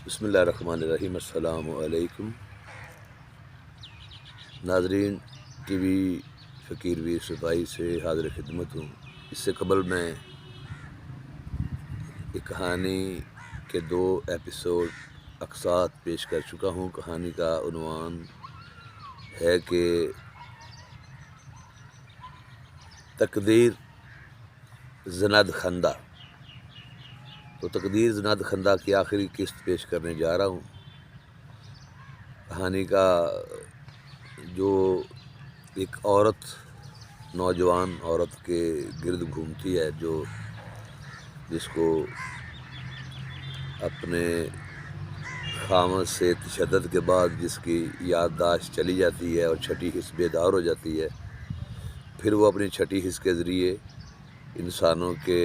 بسم اللہ الرحمن الرحیم۔ السلام علیکم ناظرین، ٹی وی فقیر ویر سپاہی سے حاضر خدمت ہوں۔ اس سے قبل میں ایک کہانی کے 2 ایپیسوڈ اقساط پیش کر چکا ہوں۔ کہانی کا عنوان ہے کہ تقدیر زند خندہ۔ تو تقدیر زند خندہ کی آخری قسط پیش کرنے جا رہا ہوں۔ کہانی کا جو ایک نوجوان عورت کے گرد گھومتی ہے، جس کو اپنے خامد سے تشدد کے بعد جس کی یادداشت چلی جاتی ہے اور چھٹی حس بیدار ہو جاتی ہے، پھر وہ اپنی چھٹی حس کے ذریعے انسانوں کے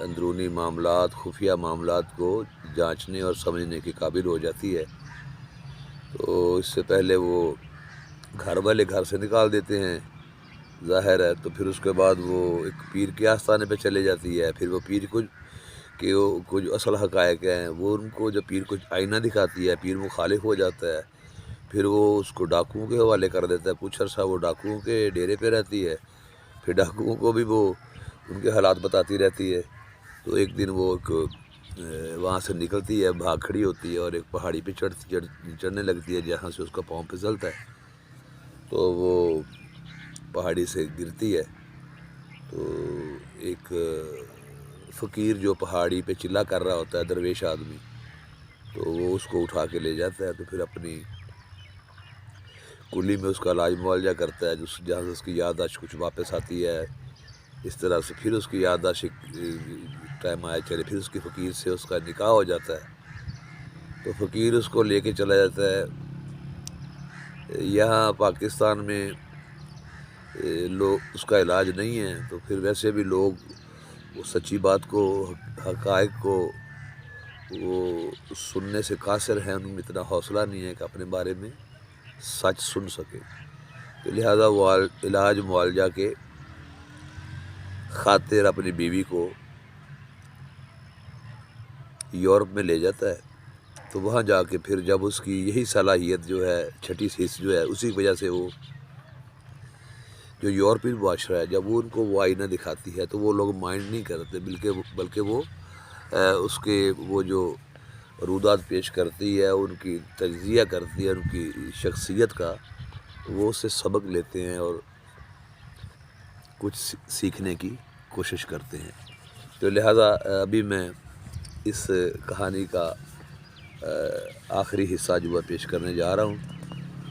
اندرونی معاملات، خفیہ معاملات کو جانچنے اور سمجھنے کے قابل ہو جاتی ہے۔ تو اس سے پہلے وہ گھر والے گھر سے نکال دیتے ہیں، ظاہر ہے، تو پھر اس کے بعد وہ ایک پیر کے آستانے پہ چلے جاتی ہے۔ پھر وہ پیر کو جو اصل حقائق ہیں وہ ان کو جب پیر کو آئینہ دکھاتی ہے، پیر مخالف ہو جاتا ہے۔ پھر وہ اس کو ڈاکوؤں کے حوالے کر دیتا ہے۔ کچھ عرصہ وہ ڈاکوؤں کے ڈیرے پہ رہتی ہے، پھر ڈاکوؤں کو بھی وہ ان کے حالات بتاتی رہتی ہے۔ تو ایک دن وہ وہاں سے نکلتی ہے، بھاگ کھڑی ہوتی ہے اور ایک پہاڑی پہ چڑھنے لگتی ہے جہاں سے اس کا پاؤں پھسلتا ہے۔ تو وہ پہاڑی سے گرتی ہے، تو ایک فقیر جو پہاڑی پہ چلا کر رہا ہوتا ہے، درویش آدمی، تو وہ اس کو اٹھا کے لے جاتا ہے۔ تو پھر اپنی کلی میں اس کا علاج معالجہ کرتا ہے، جہاں سے اس کی یادداشت کچھ واپس آتی ہے۔ اس طرح سے پھر اس کی یادداشت ٹائم آیا چلے، پھر اس کی فقیر سے اس کا نکاح ہو جاتا ہے۔ تو فقیر اس کو لے کے چلا جاتا ہے۔ یہاں پاکستان میں لوگ اس کا علاج نہیں ہے، تو پھر ویسے بھی لوگ وہ سچی بات کو، حقائق کو وہ سننے سے قاصر ہیں، ان میں اتنا حوصلہ نہیں ہے کہ اپنے بارے میں سچ سن سکے۔ تو لہذا وہ علاج معالجہ کے خاطر اپنی بیوی کو یورپ میں لے جاتا ہے۔ تو وہاں جا کے پھر جب اس کی یہی صلاحیت جو ہے، چھٹی حس جو ہے، اسی وجہ سے وہ جو یورپی معاشرہ ہے، جب وہ ان کو وہ آئینہ دکھاتی ہے تو وہ لوگ مائنڈ نہیں کرتے، بلکہ وہ اس کے وہ جو رودات پیش کرتی ہے، ان کی تجزیہ کرتی ہے، ان کی شخصیت کا، وہ اس سے سبق لیتے ہیں اور کچھ سیکھنے کی کوشش کرتے ہیں۔ تو لہذا ابھی میں اس کہانی کا آخری حصہ جو ہے پیش کرنے جا رہا ہوں۔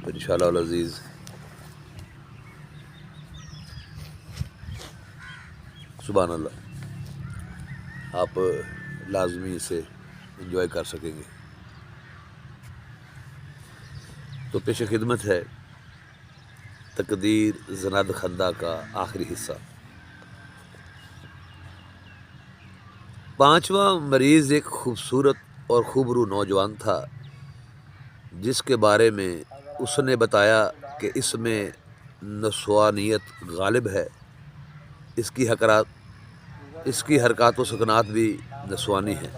تو انشاءاللہ العزیز سبحان اللہ، آپ لازمی اسے انجوائے کر سکیں گے۔ تو پیش خدمت ہے تقدیر زند خندہ کا آخری حصہ۔ 5واں مریض ایک خوبصورت اور خوبرو نوجوان تھا، جس کے بارے میں اس نے بتایا کہ اس میں نسوانیت غالب ہے۔ اس کی حرکات و سکنات بھی نسوانی ہیں۔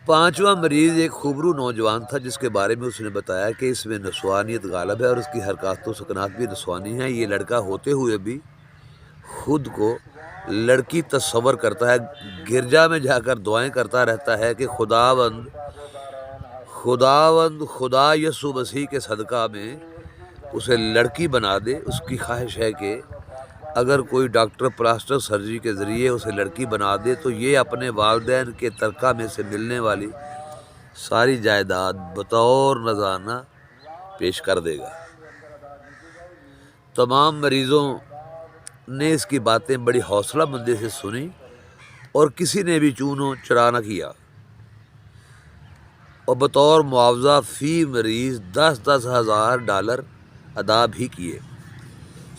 پانچواں مریض ایک خوبرو نوجوان تھا، جس کے بارے میں اس نے بتایا کہ اس میں نسوانیت غالب ہے اور اس کی حرکات و سکنات بھی نسوانی ہیں۔ یہ لڑکا ہوتے ہوئے بھی خود کو لڑکی تصور کرتا ہے، گرجا میں جا کر دعائیں کرتا رہتا ہے کہ خدا یسوع مسیح کے صدقہ میں اسے لڑکی بنا دے۔ اس کی خواہش ہے کہ اگر کوئی ڈاکٹر پلاسٹر سرجری کے ذریعے اسے لڑکی بنا دے تو یہ اپنے والدین کے ترکہ میں سے ملنے والی ساری جائیداد بطور نذرانہ پیش کر دے گا۔ تمام مریضوں نے اس کی باتیں بڑی حوصلہ مندی سے سنی اور کسی نے بھی چونو چرا نہ کیا، اور بطور معاوضہ فی مریض $10,000 ادا بھی کیے۔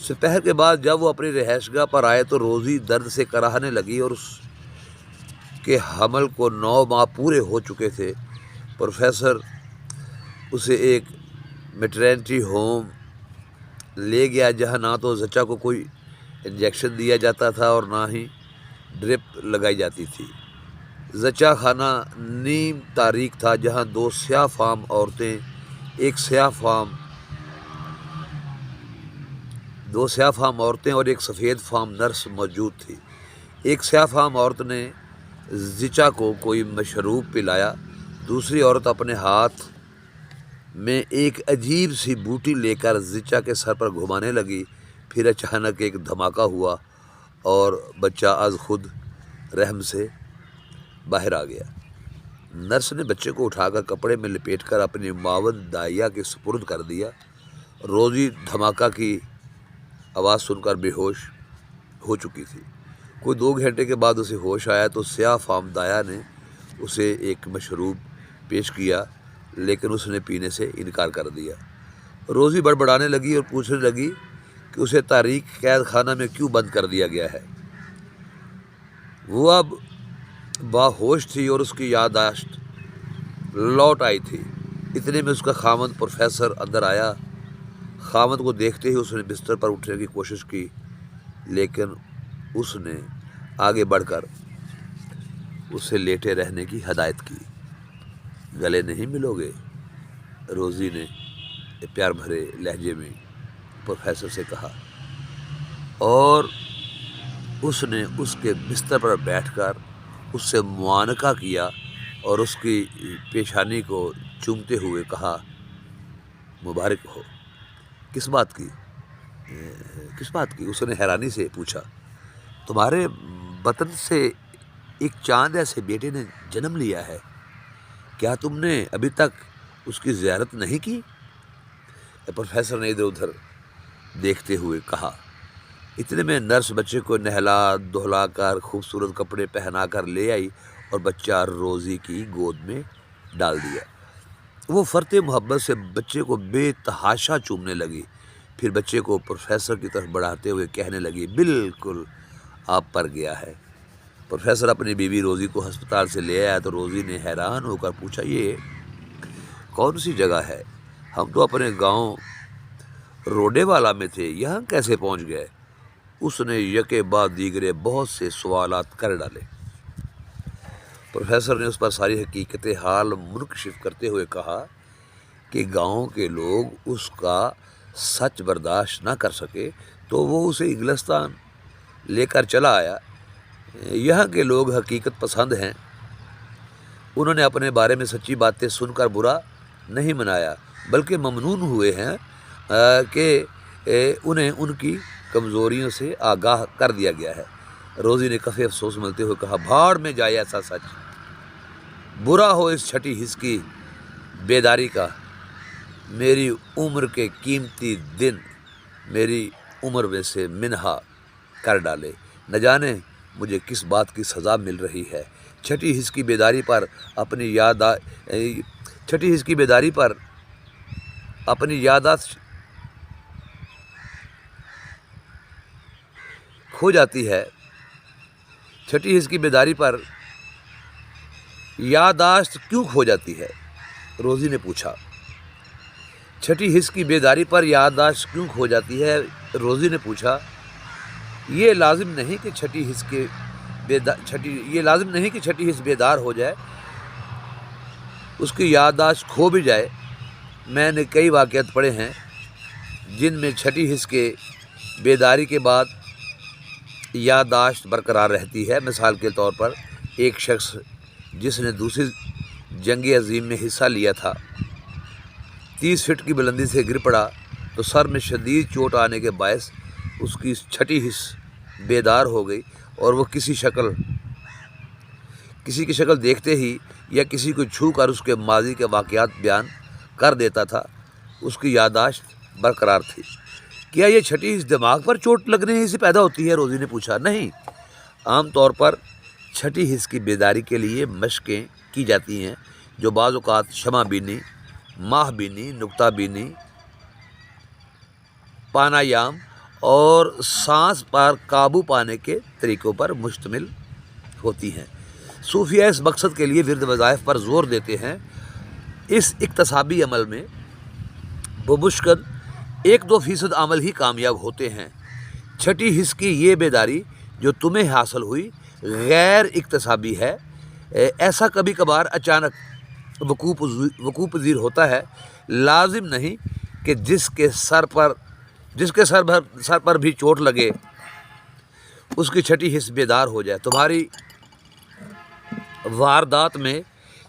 سپہر کے بعد جب وہ اپنی رہائش گاہ پر آئے تو روزی درد سے کراہنے لگی اور اس کے حمل کو 9 ماہ پورے ہو چکے تھے۔ پروفیسر اسے ایک میٹرنٹی ہوم لے گیا، جہاں نہ تو زچہ کو کوئی انجیکشن دیا جاتا تھا اور نہ ہی ڈرپ لگائی جاتی تھی۔ زچہ خانہ نیم تاریک تھا جہاں دو سیاہ فام عورتیں اور ایک سفید فام نرس موجود تھی۔ ایک سیاہ فام عورت نے زچہ کو کوئی مشروب پلایا، دوسری عورت اپنے ہاتھ میں ایک عجیب سی بوٹی لے کر زچہ کے سر پر گھمانے لگی۔ پھر اچانک ایک دھماکہ ہوا اور بچہ از خود رحم سے باہر آ گیا۔ نرس نے بچے کو اٹھا کر کپڑے میں لپیٹ کر اپنی معاون دائیا کے سپرد کر دیا۔ روزی دھماکہ کی آواز سن کر بے ہوش ہو چکی تھی۔ کوئی 2 گھنٹے کے بعد اسے ہوش آیا تو سیاہ فام دایا نے اسے ایک مشروب پیش کیا، لیکن اس نے پینے سے انکار کر دیا۔ روزی بڑبڑانے لگی اور پوچھنے لگی کہ اسے تاریک قید خانہ میں کیوں بند کر دیا گیا ہے۔ وہ اب باہوش تھی اور اس کی یادداشت لوٹ آئی تھی۔ اتنے میں اس کا خاوند پروفیسر اندر آیا۔ خاوند کو دیکھتے ہی اس نے بستر پر اٹھنے کی کوشش کی، لیکن اس نے آگے بڑھ کر اسے لیٹے رہنے کی ہدایت کی۔ گلے نہیں ملو گے؟ روزی نے پیار بھرے لہجے میں پروفیسر سے کہا، اور اس نے اس کے بستر پر بیٹھ کر اس سے معانقہ کیا اور اس کی پیشانی کو چومتے ہوئے کہا، مبارک ہو۔ کس بات کی؟ اس نے حیرانی سے پوچھا۔ تمہارے بطن سے ایک چاند ایسے بیٹے نے جنم لیا ہے، کیا تم نے ابھی تک اس کی زیارت نہیں کی؟ پروفیسر نے ادھر ادھر دیکھتے ہوئے کہا۔ اتنے میں نرس بچے کو نہلا دہلا کر خوبصورت کپڑے پہنا کر لے آئی اور بچہ روزی کی گود میں ڈال دیا۔ وہ فرط محبت سے بچے کو بے تحاشا چومنے لگی، پھر بچے کو پروفیسر کی طرف بڑھاتے ہوئے کہنے لگی، بالکل آپ پر گیا ہے۔ پروفیسر اپنی بیوی روزی کو ہسپتال سے لے آیا تو روزی نے حیران ہو کر پوچھا، یہ کون سی جگہ ہے؟ ہم تو اپنے گاؤں روڈے والا میں تھے، یہاں کیسے پہنچ گئے؟ اس نے یکے بعد دیگرے بہت سے سوالات کر ڈالے۔ پروفیسر نے اس پر ساری حقیقت حال منکشف کرتے ہوئے کہا کہ گاؤں کے لوگ اس کا سچ برداشت نہ کر سکے تو وہ اسے انگلستان لے کر چلا آیا۔ یہاں کے لوگ حقیقت پسند ہیں، انہوں نے اپنے بارے میں سچی باتیں سن کر برا نہیں منایا، بلکہ ممنون ہوئے ہیں کہ انہیں ان کی کمزوریوں سے آگاہ کر دیا گیا ہے۔ روزی نے کفِ افسوس ملتے ہوئے کہا، بھاڑ میں جائے ایسا سچ، برا ہو اس چھٹی حص کی بیداری کا۔ میری عمر کے قیمتی دن میری عمر میں سے منہا کر ڈالے، نہ جانے مجھے کس بات کی سزا مل رہی ہے۔ چھٹی حص کی بیداری پر اپنی یادداشت کھو جاتی ہے۔ چھٹی حص کی بیداری پر یادداشت کیوں کھو جاتی ہے؟ روزی نے پوچھا۔ چھٹی حص کی بیداری پر یادداشت کیوں کھو جاتی ہے؟ روزی نے پوچھا۔ یہ لازم نہیں کہ چھٹی حص بیدار ہو جائے، اس کی یادداشت کھو بھی جائے۔ میں نے کئی واقعات پڑھے ہیں جن میں چھٹی حص کے بیداری کے بعد یادداشت برقرار رہتی ہے۔ مثال کے طور پر ایک شخص جس نے دوسری جنگ عظیم میں حصہ لیا تھا 30 فٹ کی بلندی سے گر پڑا تو سر میں شدید چوٹ آنے کے باعث اس کی چھٹی حص بیدار ہو گئی اور وہ کسی کی شکل دیکھتے ہی یا کسی کو چھو کر اس کے ماضی کے واقعات بیان کر دیتا تھا، اس کی یادداشت برقرار تھی۔ کیا یہ چھٹی حص دماغ پر چوٹ لگنے ہی سے پیدا ہوتی ہے؟ روزی نے پوچھا۔ نہیں، عام طور پر چھٹی حص کی بیداری کے لیے مشقیں کی جاتی ہیں جو بعض اوقات شمع بینی، ماہ بینی، نقطہ بینی، پانایام اور سانس پر قابو پانے کے طریقوں پر مشتمل ہوتی ہیں۔ صوفیہ اس مقصد کے لیے ورد وظائف پر زور دیتے ہیں۔ اس اکتسابی عمل میں بمشکل 1-2% عمل ہی کامیاب ہوتے ہیں۔ چھٹی حص کی یہ بیداری جو تمہیں حاصل ہوئی غیر اکتسابی ہے، ایسا کبھی کبھار اچانک وقوع پذیر ہوتا ہے، لازم نہیں کہ جس کے سر پر بھی چوٹ لگے اس کی چھٹی حص بیدار ہو جائے۔ تمہاری واردات میں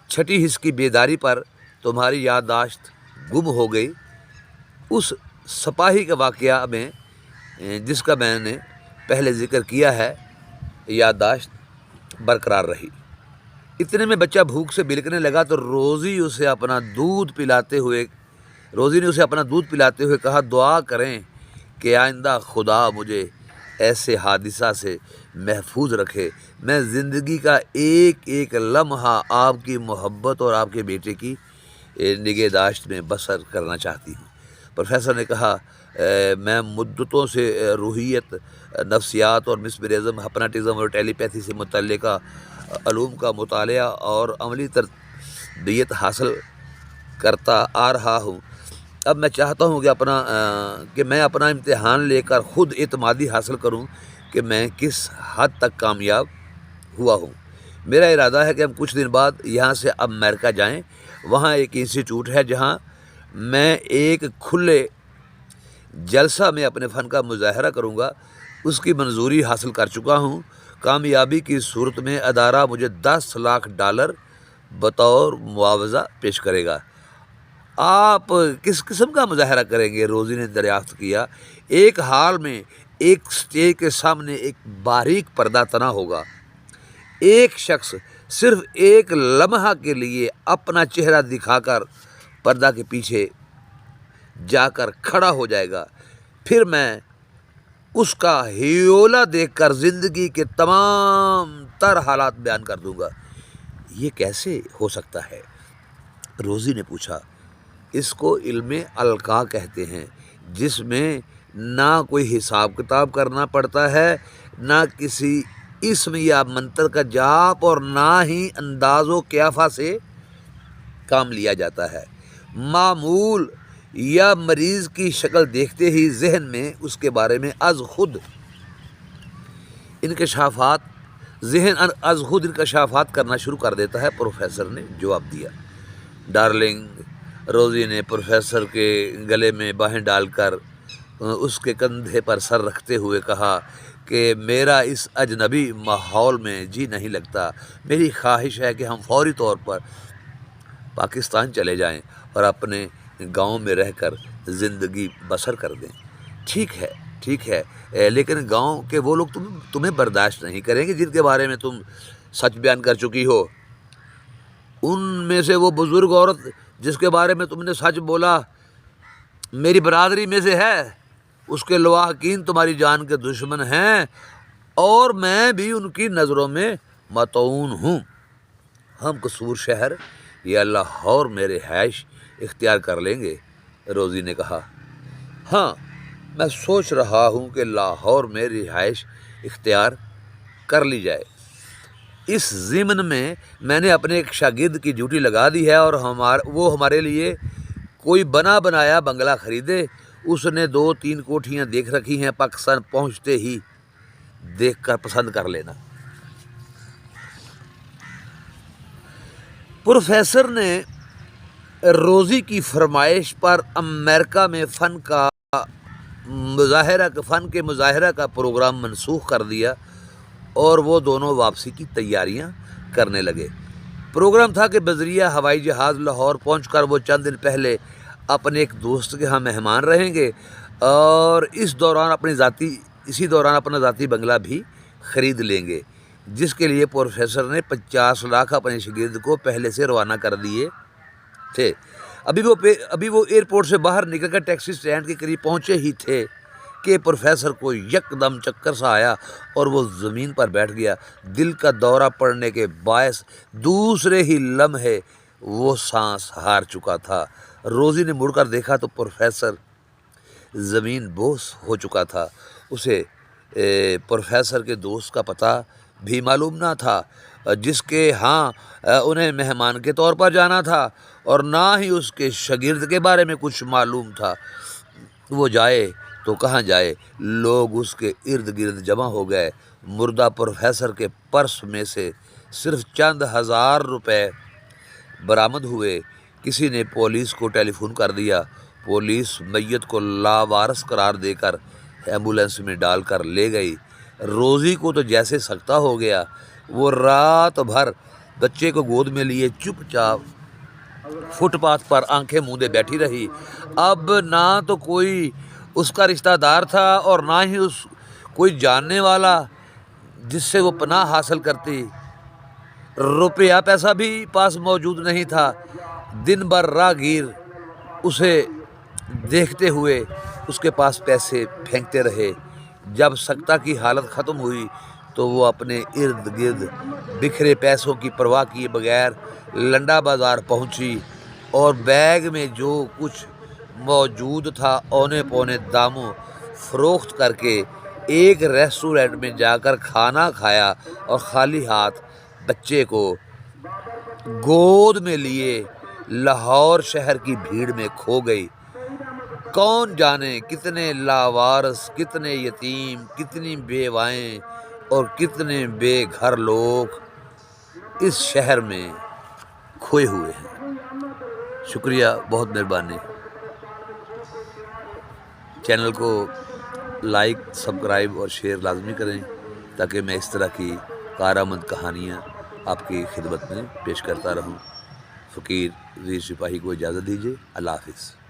چھٹی حص کی بیداری پر تمہاری یادداشت گم ہو گئی۔ اس سپاہی کے واقعہ میں جس کا میں نے پہلے ذکر کیا ہے، یادداشت برقرار رہی۔ اتنے میں بچہ بھوک سے بلکنے لگا تو روزی نے اسے اپنا دودھ پلاتے ہوئے کہا، دعا کریں کہ آئندہ خدا مجھے ایسے حادثہ سے محفوظ رکھے۔ میں زندگی کا ایک ایک لمحہ آپ کی محبت اور آپ کے بیٹے کی نگہداشت میں بسر کرنا چاہتی ہوں۔ پروفیسر نے کہا، میں مدتوں سے روحیت، نفسیات اور مسمرزم، ہپناٹزم اور ٹیلی پیتھی سے متعلقہ علوم کا مطالعہ اور عملی تربیت حاصل کرتا آ رہا ہوں۔ اب میں چاہتا ہوں کہ میں اپنا امتحان لے کر خود اعتمادی حاصل کروں کہ میں کس حد تک کامیاب ہوا ہوں۔ میرا ارادہ ہے کہ ہم کچھ دن بعد یہاں سے امریکہ جائیں۔ وہاں ایک انسٹیٹیوٹ ہے جہاں میں ایک کھلے جلسہ میں اپنے فن کا مظاہرہ کروں گا۔ اس کی منظوری حاصل کر چکا ہوں۔ کامیابی کی صورت میں ادارہ مجھے $10 لاکھ بطور معاوضہ پیش کرے گا۔ آپ کس قسم کا مظاہرہ کریں گے؟ روزی نے دریافت کیا۔ ایک ہال میں ایک اسٹیج کے سامنے ایک باریک پردہ تنا ہوگا۔ ایک شخص صرف ایک لمحہ کے لیے اپنا چہرہ دکھا کر پردہ کے پیچھے جا کر کھڑا ہو جائے گا، پھر میں اس کا ہیولہ دیکھ کر زندگی کے تمام تر حالات بیان کر دوں گا۔ یہ کیسے ہو سکتا ہے؟ روزی نے پوچھا۔ اس کو علم القاء کہتے ہیں، جس میں نہ کوئی حساب کتاب کرنا پڑتا ہے، نہ کسی اسم یا منتر کا جاپ، اور نہ ہی انداز و قیافہ سے کام لیا جاتا ہے۔ معمول یا مریض کی شکل دیکھتے ہی ذہن میں اس کے بارے میں از خود انکشافات کرنا شروع کر دیتا ہے، پروفیسر نے جواب دیا۔ ڈارلنگ، روزی نے پروفیسر کے گلے میں باہیں ڈال کر اس کے کندھے پر سر رکھتے ہوئے کہا کہ میرا اس اجنبی ماحول میں جی نہیں لگتا۔ میری خواہش ہے کہ ہم فوری طور پر پاکستان چلے جائیں اور اپنے گاؤں میں رہ کر زندگی بسر کر دیں۔ ٹھیک ہے، لیکن گاؤں کے وہ لوگ تمہیں برداشت نہیں کریں گے جن کے بارے میں تم سچ بیان کر چکی ہو۔ ان میں سے وہ بزرگ عورت جس کے بارے میں تم نے سچ بولا میری برادری میں سے ہے، اس کے لواحقین تمہاری جان کے دشمن ہیں، اور میں بھی ان کی نظروں میں مطعون ہوں۔ ہم قصور شہر یا لاہور میں رہائش اختیار کر لیں گے، روزی نے کہا۔ ہاں، میں سوچ رہا ہوں کہ لاہور میں رہائش اختیار کر لی جائے۔ اس ضمن میں نے اپنے ایک شاگرد کی ڈیوٹی لگا دی ہے، اور وہ ہمارے لیے کوئی بنا بنایا بنگلہ خریدے۔ اس نے 2-3 کوٹھیاں دیکھ رکھی ہیں، پاکستان پہنچتے ہی دیکھ کر پسند کر لینا۔ پروفیسر نے روزی کی فرمائش پر امریکہ میں فن کے مظاہرہ کا پروگرام منسوخ کر دیا، اور وہ دونوں واپسی کی تیاریاں کرنے لگے۔ پروگرام تھا کہ بذریعہ ہوائی جہاز لاہور پہنچ کر وہ چند دن پہلے اپنے ایک دوست کے ہاں مہمان رہیں گے، اور اسی دوران اپنا ذاتی بنگلہ بھی خرید لیں گے، جس کے لیے پروفیسر نے $50 لاکھ اپنے شاگرد کو پہلے سے روانہ کر دیے تھے۔ ابھی وہ ایئرپورٹ سے باہر نکل کر ٹیکسی اسٹینڈ کے قریب پہنچے ہی تھے کہ پروفیسر کو یکدم چکر سا آیا اور وہ زمین پر بیٹھ گیا۔ دل کا دورہ پڑنے کے باعث دوسرے ہی لمحے وہ سانس ہار چکا تھا۔ روزی نے مڑ کر دیکھا تو پروفیسر زمین بوس ہو چکا تھا۔ اسے پروفیسر کے دوست کا پتہ بھی معلوم نہ تھا، جس کے ہاں انہیں مہمان کے طور پر جانا تھا، اور نہ ہی اس کے شاگرد کے بارے میں کچھ معلوم تھا۔ وہ جائے تو کہاں جائے، لوگ اس کے ارد گرد جمع ہو گئے۔ مردہ پروفیسر کے پرس میں سے صرف چند ہزار روپے برآمد ہوئے۔ کسی نے پولیس کو ٹیلی فون کر دیا۔ پولیس میت کو لاوارث قرار دے کر ایمبولینس میں ڈال کر لے گئی۔ روزی کو تو جیسے سکتہ ہو گیا، وہ رات بھر بچے کو گود میں لیے چپ چاپ فٹ پاتھ پر آنکھیں موندے بیٹھی رہی۔ اب نہ تو کوئی اس کا رشتہ دار تھا اور نہ ہی کوئی جاننے والا جس سے وہ پناہ حاصل کرتی۔ روپیہ پیسہ بھی پاس موجود نہیں تھا۔ دن بھر راہگیر اسے دیکھتے ہوئے اس کے پاس پیسے پھینکتے رہے۔ جب سکتہ کی حالت ختم ہوئی تو وہ اپنے ارد گرد بکھرے پیسوں کی پرواہ کیے بغیر لنڈا بازار پہنچی اور بیگ میں جو کچھ موجود تھا اونے پونے داموں فروخت کر کے ایک ریسٹورینٹ میں جا کر کھانا کھایا اور خالی ہاتھ بچے کو گود میں لیے لاہور شہر کی بھیڑ میں کھو گئی۔ کون جانے کتنے لاوارث، کتنے یتیم، کتنی بیوائیں اور کتنے بے گھر لوگ اس شہر میں کھوئے ہوئے ہیں۔ شکریہ، بہت مہربانی۔ چینل کو لائک، سبسکرائب اور شیئر لازمی کریں تاکہ میں اس طرح کی کارآمد کہانیاں آپ کی خدمت میں پیش کرتا رہوں۔ فقیر ویر سپاہی کو اجازت دیجیے۔ اللہ حافظ۔